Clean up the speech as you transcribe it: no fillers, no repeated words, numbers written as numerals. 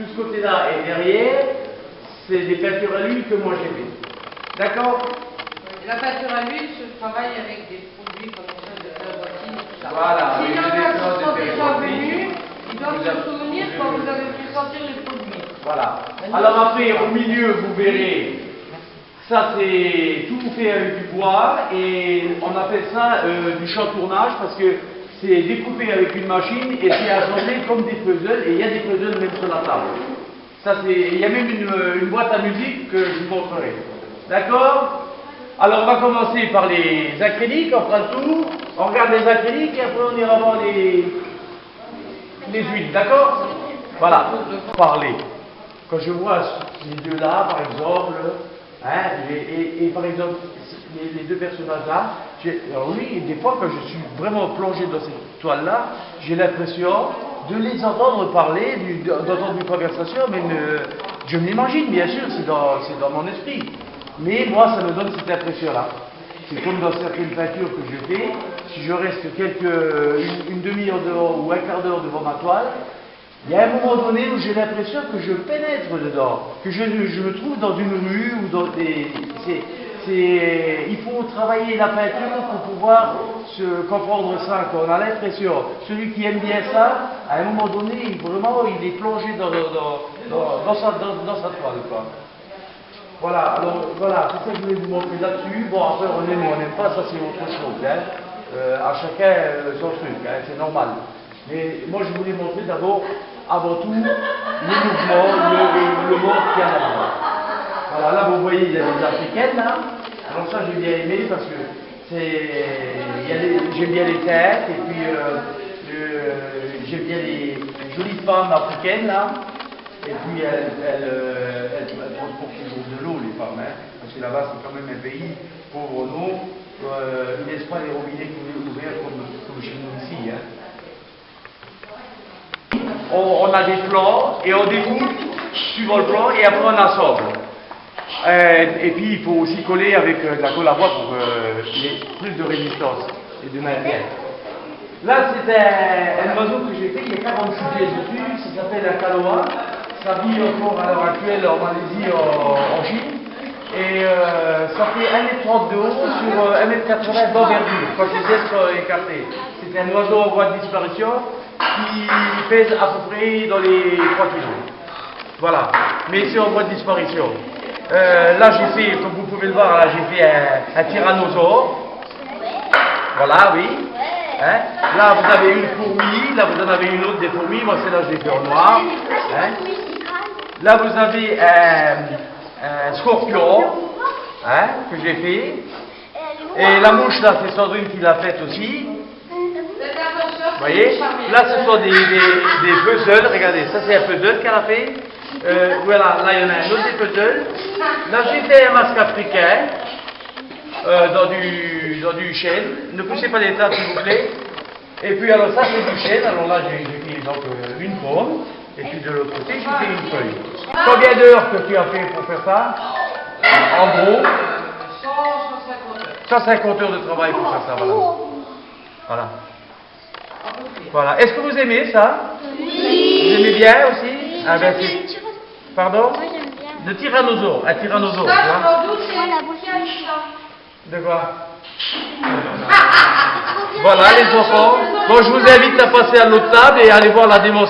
tout ce côté-là et derrière, c'est des peintures à l'huile que moi j'ai fait. D'accord? La peinture à l'huile se travaille avec des produits comme ça de Perrottine et tout ça. Voilà, S'il y en a qui sont déjà venus, ils doivent vous se souvenir quand vous avez pu sortir les produits. Voilà. Alors après, au milieu, vous verrez, ça c'est tout fait avec du bois et on appelle ça du chantournage parce que c'est découpé avec une machine et c'est assemblé comme des puzzles et il y a des puzzles même sur la table. Ça c'est, il y a même une boîte à musique que je vous montrerai. D'accord? Alors on va commencer par les acryliques, on fera le tour, on regarde les acryliques et après on ira voir les huiles, d'accord? Voilà, parler. Quand je vois ces deux-là, par exemple, hein, et par exemple, les deux personnages-là, alors oui, des fois quand je suis vraiment plongé dans cette toile-là, j'ai l'impression de les entendre parler, d'entendre une conversation, mais je m'imagine, bien sûr, c'est dans mon esprit. Mais moi, ça me donne cette impression-là. C'est comme dans certaines peintures que je fais, si je reste une demi-heure dehors ou un quart d'heure devant ma toile, il y a un moment donné où j'ai l'impression que je pénètre dedans, que je me trouve dans une rue ou dans des... il faut travailler la peinture pour pouvoir se comprendre ça. On a l'impression, celui qui aime bien ça, à un moment donné, vraiment, il est plongé dans sa toile, quoi. Voilà, alors voilà, c'est ça que je voulais vous montrer là-dessus. Bon, après, on aime ou on n'aime pas, ça c'est autre chose. Hein. À chacun son truc, hein, c'est normal. Mais moi, je voulais montrer d'abord, avant tout, le mouvement, le monde qu'il y a là-bas. Voilà, là, vous voyez, il y a des africaines, là. Alors ça, j'ai bien aimé parce que j'aime bien les têtes, et puis j'aime bien les jolies femmes africaines, là. Et puis elles transportent toujours de l'eau, les femmes, hein, parce que là-bas c'est quand même un pays pauvre en eau, ils ne laissent pas les robinets ouverts comme chez nous ici. Hein. On a des plans et on découpe suivant le plan et après on assemble. Et puis il faut aussi coller avec de la colle à bois pour qu'il y ait plus de résistance et de maintien. Là c'est un oiseau que j'ai fait, il y a 46 pieds dessus, ça s'appelle un caloa. Ça vit encore à l'heure actuelle en Malaisie, en Chine, et ça fait 1,30 m de haut sur 1,80 m d'envergure, quand les ailes sont écartées. C'est un oiseau en voie de disparition qui pèse à peu près dans les 3 kg. Voilà, mais c'est en voie de disparition. Là j'ai fait, comme vous pouvez le voir, là j'ai fait un tyrannosaure. Voilà, oui. Hein? Là vous avez une fourmi, là vous en avez une autre des fourmis, moi celle-là je l'ai fait en noir. Hein? Là vous avez un scorpion, hein, que j'ai fait. Et la mouche là c'est Sandrine qui l'a faite aussi. Vous voyez? Là ce sont des puzzles, regardez, ça c'est un puzzle qu'elle a fait. Voilà, là il y en a un autre des puzzles. Là j'ai fait un masque africain. Dans du chêne. Ne poussez pas les tables s'il vous plaît. Et puis alors ça c'est du chêne. Alors là j'ai fait donc une pomme. Et puis de l'autre côté j'ai fait une feuille. Combien d'heures que tu as fait pour faire ça? En gros 150 heures de travail pour faire ça. Voilà. Voilà. Est-ce que vous aimez ça? Oui. Vous aimez bien aussi? Oui. Ah, ben, pardon? Moi j'aime bien. Le tyrannosaure. Un tyrannosaure. De quoi? Voilà les enfants. Bon, je vous invite à passer à l'autre table et à aller voir la démonstration.